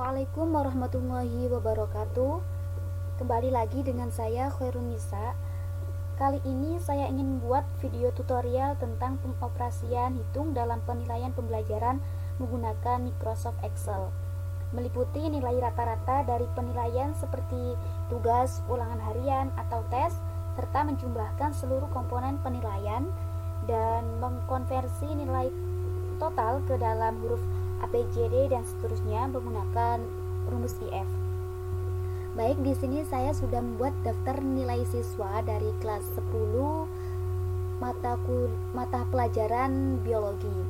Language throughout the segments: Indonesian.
Assalamualaikum warahmatullahi wabarakatuh. Kembali lagi dengan saya Khairunisa. Kali ini saya ingin membuat video tutorial tentang pengoperasian hitung dalam penilaian pembelajaran menggunakan Microsoft Excel, meliputi nilai rata-rata dari penilaian seperti tugas, ulangan harian, atau tes, serta menjumlahkan seluruh komponen penilaian dan mengkonversi nilai total ke dalam huruf ABCD dan seterusnya menggunakan rumus IF. Baik, di sini saya sudah membuat daftar nilai siswa dari kelas 10 mata pelajaran biologi.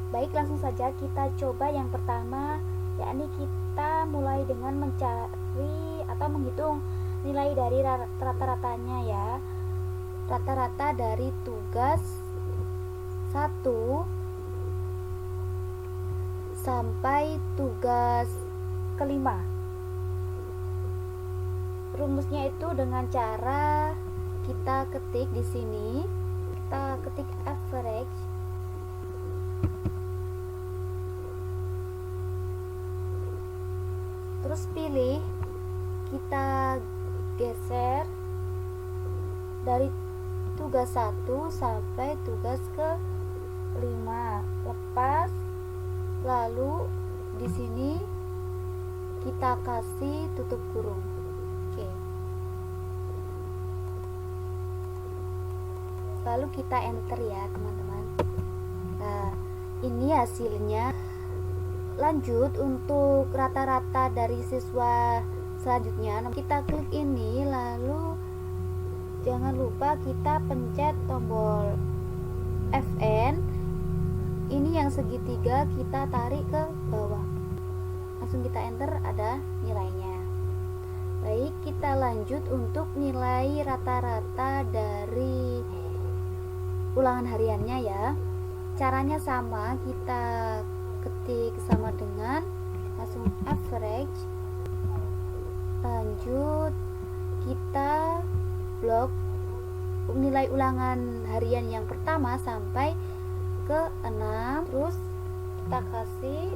Baik, langsung saja kita coba yang pertama, yakni kita mulai dengan mencari atau menghitung nilai dari rata-ratanya ya. Rata-rata dari tugas 1 sampai tugas kelima. Rumusnya itu dengan cara kita ketik di sini, kita ketik average, terus pilih, kita geser dari tugas 1 sampai tugas ke 5, lepas. Lalu di sini kita kasih tutup kurung. Oke. Lalu kita enter ya, teman-teman. Nah, ini hasilnya. Lanjut untuk rata-rata dari siswa selanjutnya, kita klik ini, lalu jangan lupa kita pencet tombol Fn. Ini yang segitiga kita tarik ke bawah, langsung kita enter, ada nilainya. Baik, kita lanjut untuk nilai rata-rata dari ulangan hariannya ya. Caranya sama, kita ketik sama dengan langsung average, lanjut kita blok nilai ulangan harian yang pertama sampai ke 6, terus kita kasih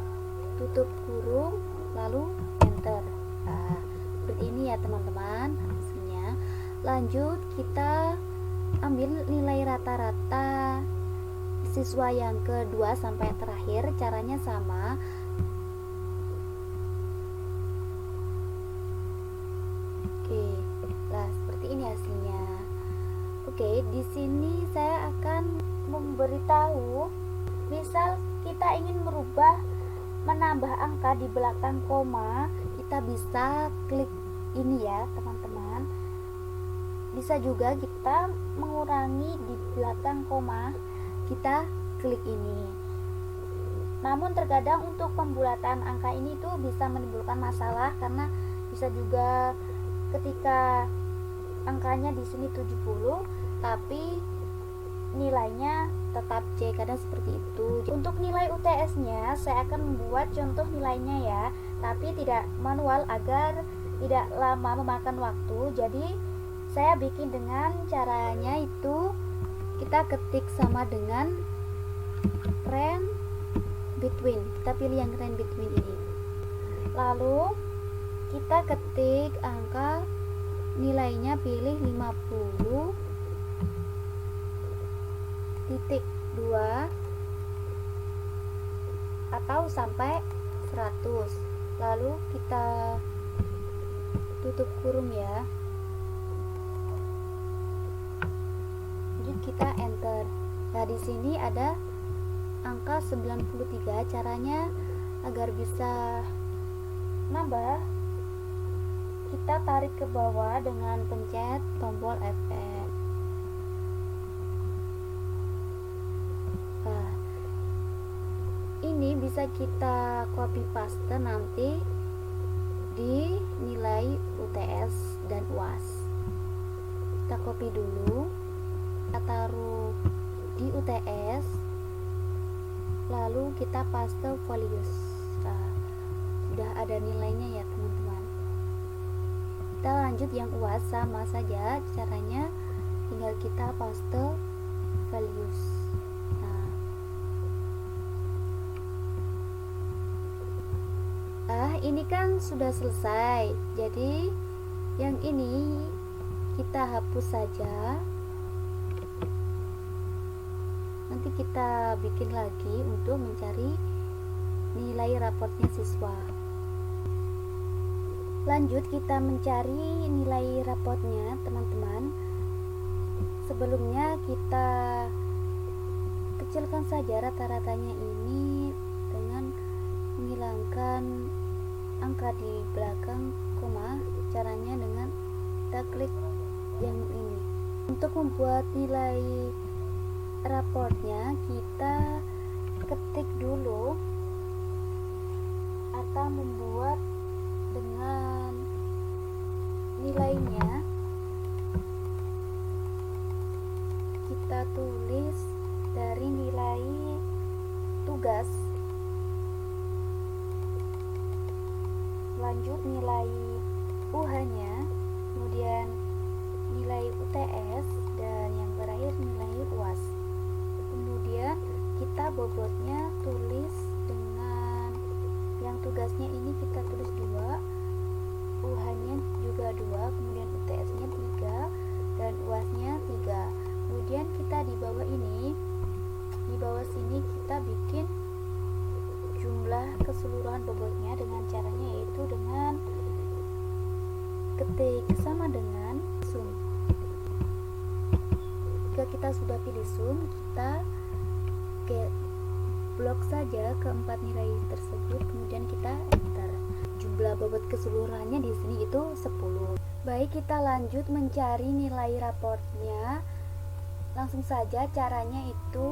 tutup kurung, lalu enter. Nah, seperti ini ya teman-teman hasilnya. Lanjut kita ambil nilai rata-rata siswa yang kedua sampai terakhir. Caranya sama, oke. Nah, seperti ini hasilnya. Oke, di sini saya akan memberitahu, misal kita ingin menambah angka di belakang koma, kita bisa klik ini ya teman-teman. Bisa juga kita mengurangi di belakang koma, kita klik ini. Namun terkadang untuk pembulatan angka ini tuh bisa menimbulkan masalah, karena bisa juga ketika angkanya di sini 70 tapi nilainya tetap C, kadang seperti itu. Untuk nilai UTS-nya saya akan membuat contoh nilainya ya, tapi tidak manual agar tidak lama memakan waktu. Jadi saya bikin dengan caranya itu, kita ketik sama dengan range between, kita pilih yang range between ini, lalu kita ketik angka nilainya, pilih 50.2 atau sampai 100, lalu kita tutup kurung ya, jadi kita enter. Nah, di sini ada angka 93. Caranya agar bisa nambah, kita tarik ke bawah dengan pencet tombol Fn. Nah, ini bisa kita copy paste nanti di nilai UTS dan UAS. Kita copy dulu, kita taruh di UTS, lalu kita paste values. Nah, sudah ada nilainya ya teman-teman. Kita lanjut yang UAS, sama saja caranya, tinggal kita paste values. Nah, ini kan sudah selesai, jadi yang ini kita hapus saja. Nanti kita bikin lagi untuk mencari nilai raportnya siswa. Lanjut kita mencari nilai raportnya teman-teman. Sebelumnya kita kecilkan saja rata-ratanya ini dengan menghilangkan angka di belakang koma. Caranya dengan kita klik yang ini. Untuk membuat nilai raportnya kita ketik dulu atau membuat dengan nilainya. Kita tulis dari nilai tugas, lanjut nilai UH-nya, kemudian nilai UTS, dan yang terakhir nilai UAS. Kemudian kita bobotnya tulis dengan yang tugasnya ini kita tulis 2, UH-nya juga 2, kemudian UTS-nya 3, dan UAS-nya 3. Kemudian kita di bawah ini, di bawah sini kita bikin jumlah keseluruhan bobotnya dengan caranya yaitu dengan ketik sama dengan sum. Jika kita sudah pilih sum, kita blok saja keempat nilai tersebut, kemudian kita enter. Jumlah bobot keseluruhannya di sini itu 10. Baik, kita lanjut mencari nilai raportnya. Langsung saja, caranya itu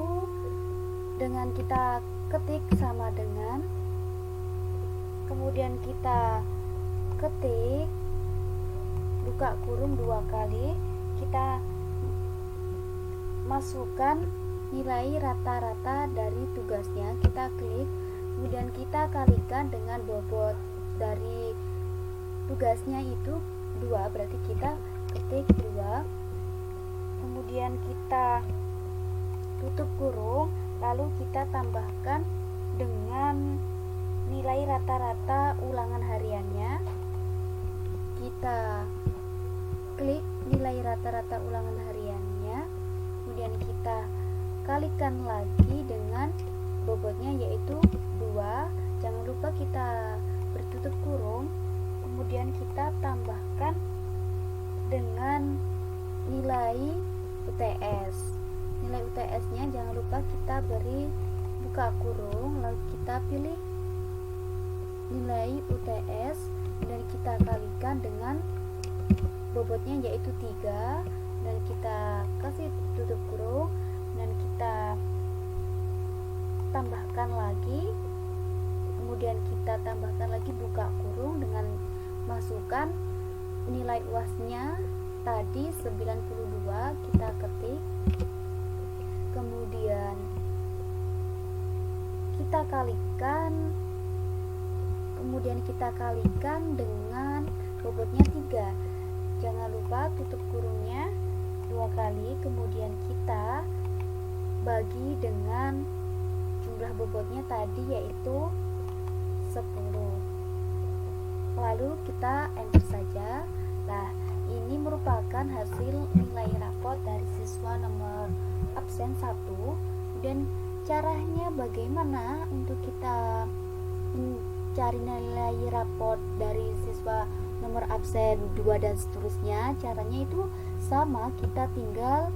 dengan kita ketik sama dengan, kemudian kita ketik buka kurung 2 kali, kita masukkan nilai rata-rata dari tugasnya, kita klik, kemudian kita kalikan dengan bobot dari tugasnya itu 2, berarti kita ketik 2, kemudian kita tutup kurung, lalu kita tambahkan dengan nilai rata-rata ulangan hariannya. Kita klik nilai rata-rata ulangan hariannya, kemudian kita kalikan lagi dengan bobotnya yaitu 2. Jangan lupa kita bertutup kurung, kemudian kita tambahkan dengan nilai UTS. Nilai UTS-nya jangan lupa kita beri buka kurung, lalu kita pilih nilai UTS dan kita kalikan dengan bobotnya yaitu 3, dan kita kasih tutup kurung dan kita tambahkan lagi, kemudian kita tambahkan lagi buka kurung dengan masukkan nilai UAS-nya tadi 92, kita ketik, kemudian kita kalikan, dengan bobotnya 3. Jangan lupa tutup kurungnya 2 kali, kemudian kita bagi dengan jumlah bobotnya tadi yaitu 10, lalu kita enter saja. Nah, ini merupakan hasil nilai raport dari siswa nomor absen 1. Dan caranya bagaimana untuk kita mencari nilai raport dari siswa nomor absen 2 dan seterusnya? Caranya itu sama, kita tinggal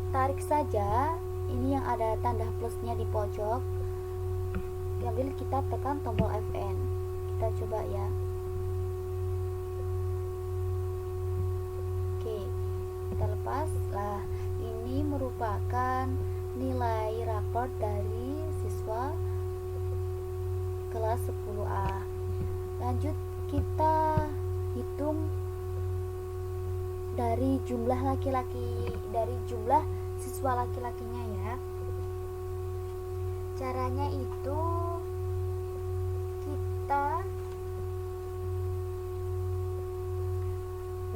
tarik saja ini yang ada tanda plusnya di pojok, sambil kita tekan tombol Fn. Kita coba ya. Oke, kita lepas. Lah, ini merupakan nilai raport dari siswa kelas 10A. Lanjut kita hitung dari jumlah laki-laki, dari jumlah siswa laki-lakinya ya. Caranya itu kita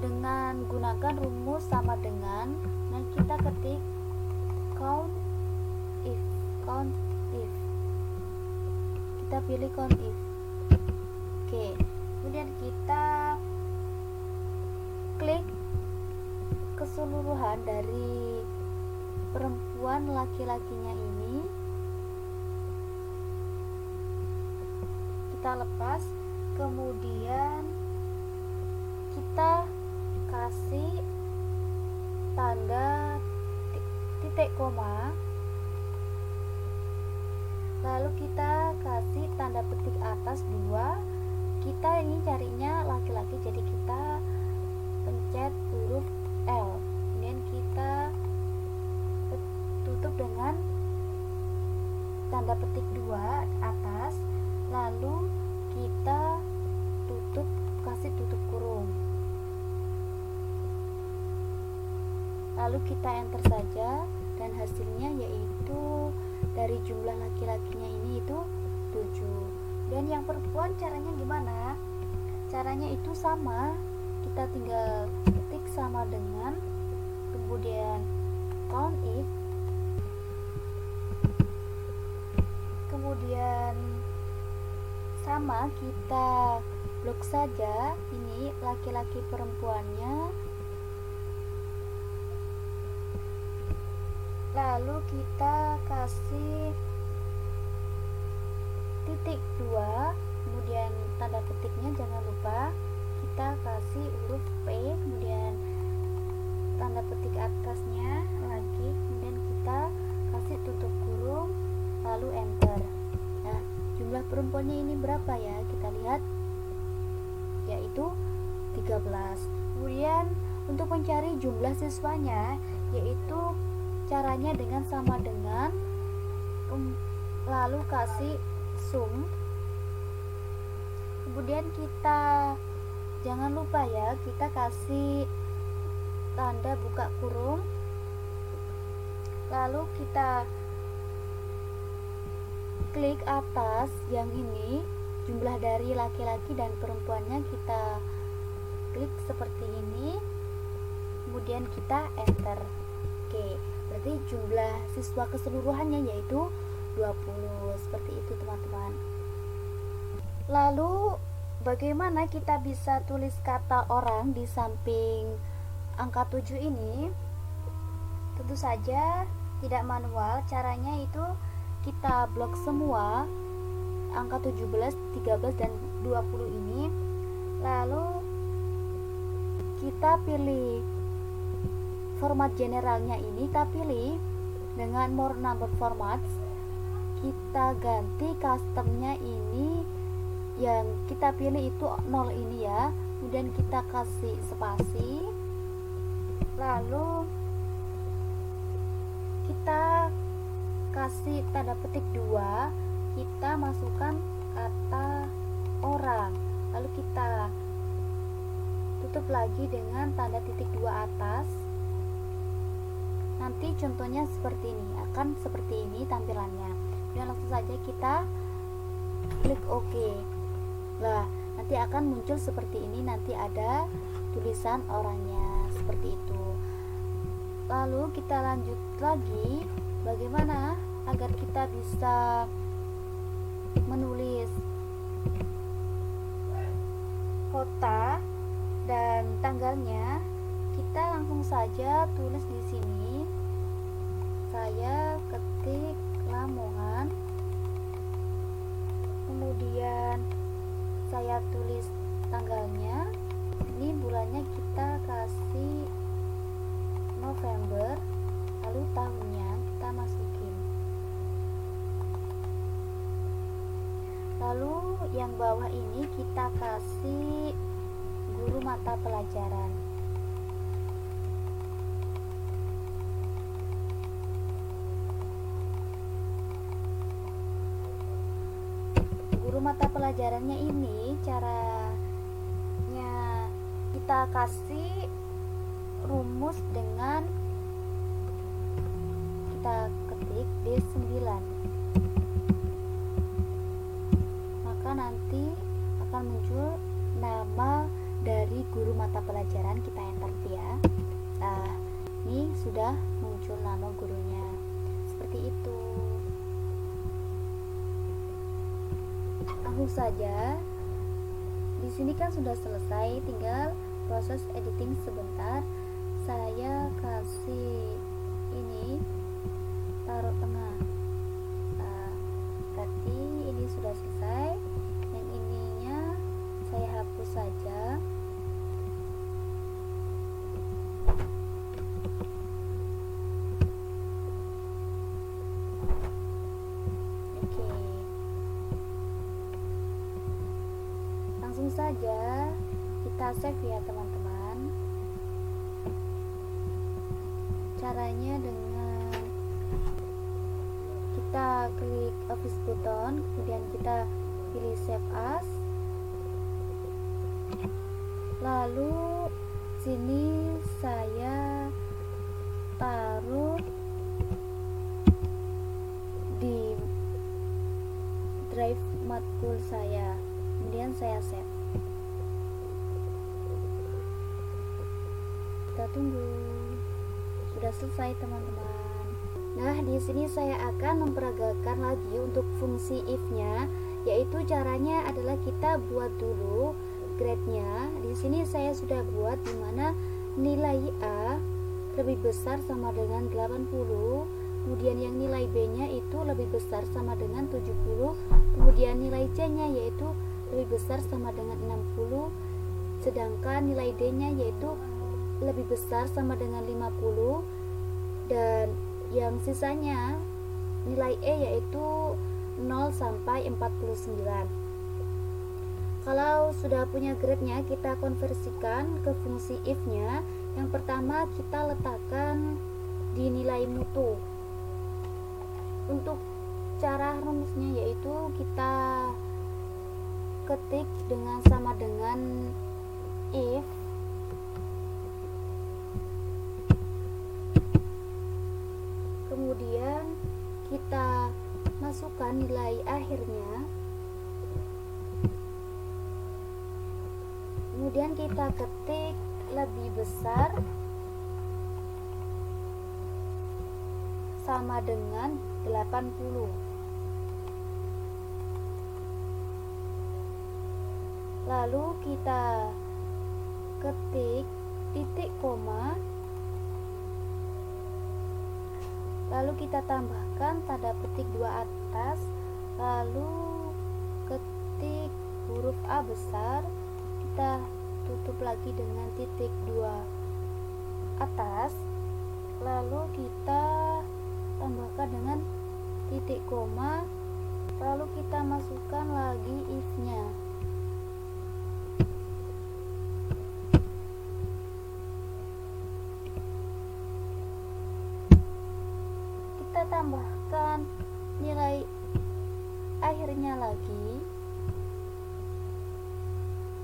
dengan gunakan rumus sama dengan, dan kita ketik count if. Kita pilih count if. Oke, kemudian kita klik keseluruhan dari perempuan laki-lakinya ini, kita lepas, kemudian kita kasih tanda titik koma, lalu kita kasih tanda petik atas 2. Kita ini carinya laki-laki, jadi kita pencet huruf L, kemudian kita tutup dengan tanda petik 2 atas, lalu kita tutup, kasih tutup kurung, lalu kita enter saja, dan hasilnya yaitu dari jumlah laki-lakinya ini itu 7. Dan yang perempuan caranya gimana? Caranya itu sama, kita tinggal ketik sama dengan, kemudian count if, kemudian sama kita blok saja ini laki-laki perempuannya, lalu kita kasih titik 2, kemudian tanda petiknya jangan lupa kita kasih huruf P, kemudian tanda petik atasnya lagi, kemudian kita kasih tutup kurung, lalu enter. Nah, jumlah perempuannya ini berapa ya? Kita lihat, yaitu 13. Kemudian untuk mencari jumlah siswanya, yaitu caranya dengan sama dengan lalu kasih sum, kemudian kita jangan lupa ya, kita kasih tanda buka kurung, lalu kita klik atas yang ini, jumlah dari laki-laki dan perempuannya kita klik seperti ini, kemudian kita enter. Oke, berarti jumlah siswa keseluruhannya yaitu 20, seperti itu teman-teman. Lalu bagaimana kita bisa tulis kata orang di samping angka 7 ini? Tentu saja tidak manual, caranya itu kita blok semua angka 17, 13, dan 20 ini, lalu kita pilih format generalnya ini, kita pilih dengan more number formats, kita ganti customnya ini, yang kita pilih itu 0 ini ya, kemudian kita kasih spasi, lalu kita kasih tanda petik 2, kita masukkan kata orang, lalu kita tutup lagi dengan tanda titik 2 atas. Nanti contohnya seperti ini, akan seperti ini tampilannya. Dan langsung saja kita klik OK. Nah, nanti akan muncul seperti ini, nanti ada tulisan orangnya seperti itu. Lalu kita lanjut lagi, bagaimana agar kita bisa menulis kota dan tanggalnya. Kita langsung saja tulis di sini. Saya ketik Lamongan, kemudian saya tulis tanggalnya, ini bulannya kita kasih November, lalu tahunnya kita masukin, lalu yang bawah ini kita kasih guru mata pelajaran. Mata pelajarannya ini caranya kita kasih rumus dengan kita ketik D9, maka nanti akan muncul nama dari guru mata pelajaran, kita enter ya. Nah, ini sudah muncul nama gurunya seperti itu. Langsung saja sini kan sudah selesai, tinggal proses editing sebentar. Saya kasih ini taruh tengah. Nah, berarti ini sudah selesai. Yang ininya saya hapus saja. Oke, langsung saja kita save ya teman-teman. Caranya dengan kita klik office button, kemudian kita pilih save as, lalu sini saya taruh di drive matkul saya, kemudian saya save. Kita tunggu. Sudah selesai teman-teman. Nah, di sini saya akan memperagakan lagi untuk fungsi if-nya, yaitu caranya adalah kita buat dulu grade-nya. Di sini saya sudah buat di mana nilai A lebih besar sama dengan 80, kemudian yang nilai B-nya itu lebih besar sama dengan 70, kemudian nilai C-nya yaitu lebih besar sama dengan 60, sedangkan nilai D-nya yaitu lebih besar sama dengan 50, dan yang sisanya nilai E yaitu 0 sampai 49. Kalau sudah punya grade-nya, kita konversikan ke fungsi if-nya. Yang pertama kita letakkan di nilai mutu. Untuk cara rumusnya yaitu kita ketik dengan sama dengan if kemudian kita masukkan nilai akhirnya, kemudian kita ketik lebih besar sama dengan 80, lalu kita ketik titik koma, lalu kita tambahkan tanda petik 2 atas, lalu ketik huruf A besar, kita tutup lagi dengan titik 2 atas, lalu kita tambahkan dengan titik koma, lalu kita masukkan lagi if-nya. Tambahkan nilai akhirnya lagi,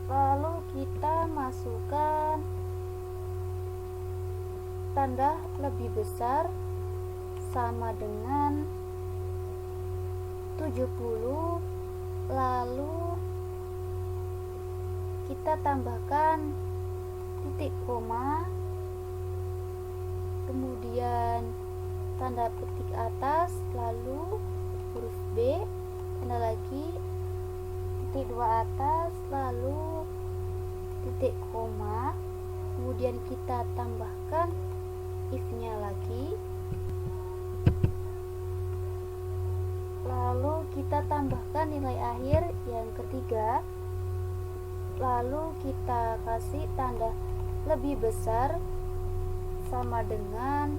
lalu kita masukkan tanda lebih besar sama dengan 70, lalu kita tambahkan titik koma, kemudian tanda petik atas, lalu huruf B, tanda lagi titik 2 atas, lalu titik koma, kemudian kita tambahkan if-nya lagi, lalu kita tambahkan nilai akhir yang ketiga, lalu kita kasih tanda lebih besar sama dengan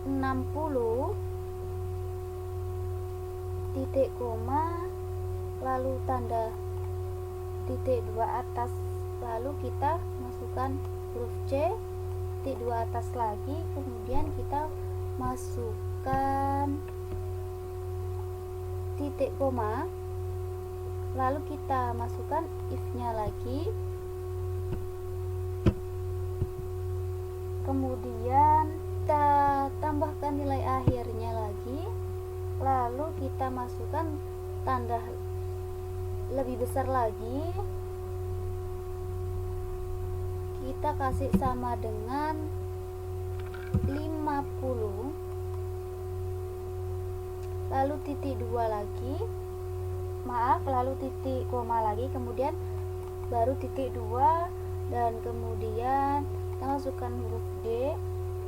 60, titik koma, lalu tanda titik 2 atas, lalu kita masukkan huruf C, titik 2 atas lagi, kemudian kita masukkan titik koma, lalu kita masukkan if-nya lagi, kemudian kita tambahkan nilai akhirnya lagi, lalu kita masukkan tanda lebih besar lagi, kita kasih sama dengan 50, lalu titik 2 lagi, lalu titik koma lagi, kemudian baru titik 2, dan kemudian kita masukkan huruf D,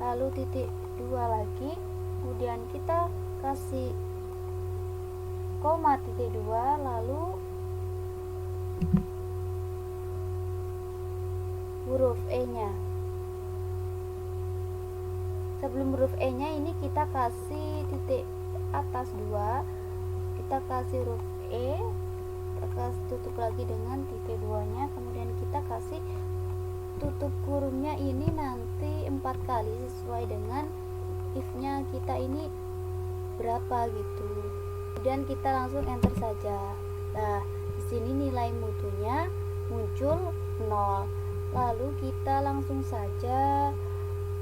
lalu titik 2 lagi, kemudian kita kasih koma titik 2, lalu huruf E nya. Sebelum huruf E nya ini kita kasih titik atas 2, kita kasih huruf E, kita kasih tutup lagi dengan titik 2 nya, kemudian kita kasih tutup kurungnya ini nanti 4 kali sesuai dengan if nya kita ini berapa gitu. Kemudian kita langsung enter saja. Nah, di sini nilai mutunya muncul 0. Lalu kita langsung saja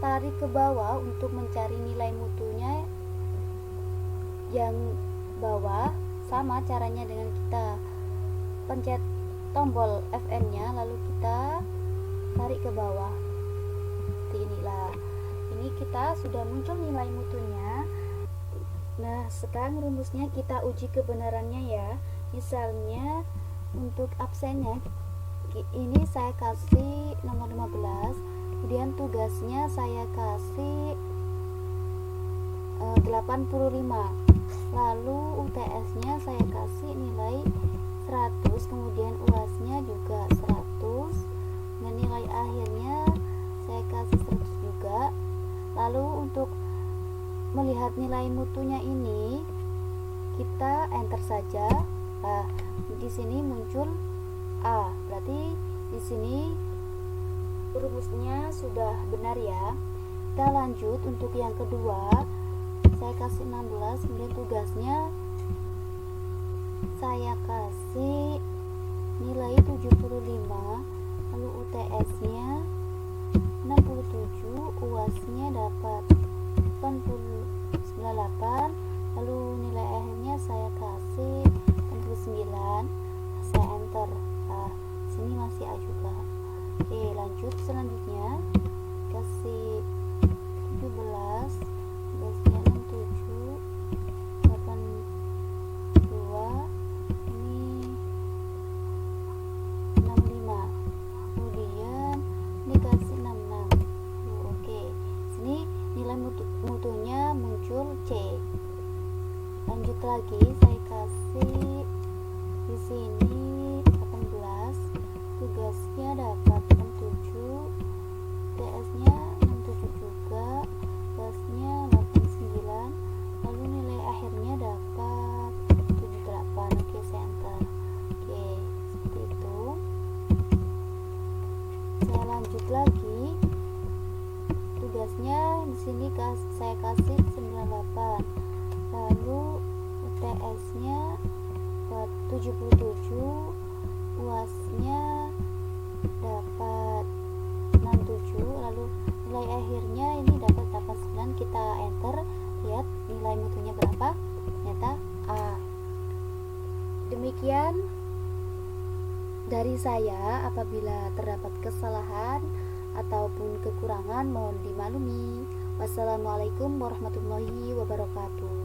tarik ke bawah untuk mencari nilai mutunya yang bawah. Sama caranya dengan kita pencet tombol Fn nya, lalu kita tarik ke bawah seperti inilah. Ini kita sudah muncul nilai mutunya. Nah, sekarang rumusnya kita uji kebenarannya ya. Misalnya untuk absennya ini saya kasih nomor 15, kemudian tugasnya saya kasih 85, lalu UTS nya saya kasih nilai 100, kemudian UAS nya juga 100, dan nilai akhirnya saya kasih 100 juga. Lalu untuk melihat nilai mutunya ini kita enter saja. Nah, di sini muncul A, berarti di sini rumusnya sudah benar ya. Kita lanjut untuk yang kedua, saya kasih 16, kemudian tugasnya saya kasih nilai 75, lalu UTS nya 67, UAS nya dapat 98, lalu nilai akhirnya saya kasih 69, saya enter. Nah, sini masih A juga. Oke, lanjut selanjutnya kasih 17, tugasnya 67, 82, ini 65, kemudian ini kasih 66. Oke, sini nilai mutunya muncul C. Lanjut lagi, saya kasih di sini 18, tugasnya dapat 67, TS nya 67 juga, tugasnya 89, lalu nilai akhirnya dapat 78. Oke, saya enter. Oke, seperti itu. Saya lanjut lagi, tugasnya di sini saya kasih 98, lalu UTS nya 77, UAS nya dapat 67, lalu nilai akhirnya ini dapat 89. Kita enter, lihat nilai mutunya berapa, ternyata A. Demikian dari saya. Apabila terdapat kesalahan ataupun kekurangan mohon dimaklumi. Wassalamualaikum warahmatullahi wabarakatuh.